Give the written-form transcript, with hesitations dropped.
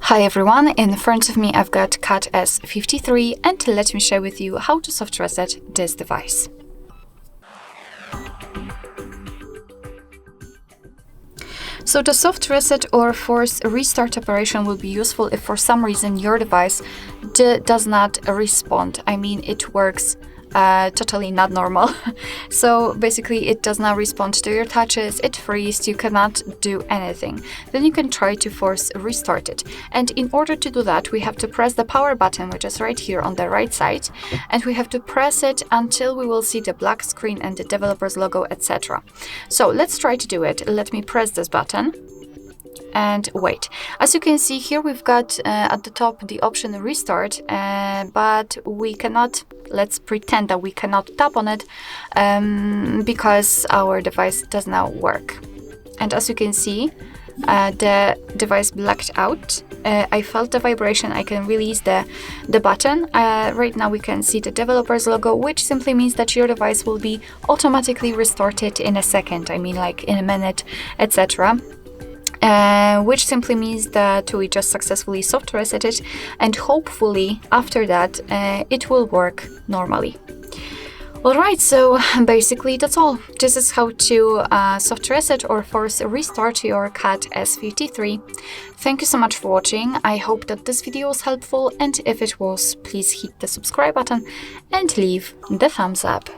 Hi everyone, in front of me I've got Cat S53 and let me share with you how to soft reset this device. So the soft reset or force restart operation will be useful if for some reason your device does not respond. I mean, it works totally not normal. So basically it does not respond to your touches, it freezes, you cannot do anything. Then you can try to force restart it. And in order to do that, we have to press the power button, which is right here on the right side, and we have to press it until we will see the black screen and the developer's logo, etc. So let's try to do it. Let me press this button and wait. As you can see here, we've got at the top the option restart, but we cannot, let's pretend that we cannot tap on it because our device does not work. And as you can see, the device blacked out. I felt the vibration. I can release the button. Right now we can see the developer's logo, which simply means that your device will be automatically restarted in a second. I mean, like in a minute, etc. Which simply means that we just successfully soft reset it, and hopefully after that it will work normally. Alright, so basically that's all. This is how to soft reset or force restart your Cat S53. Thank you so much for watching. I hope that this video was helpful, and if it was, please hit the subscribe button and leave the thumbs up.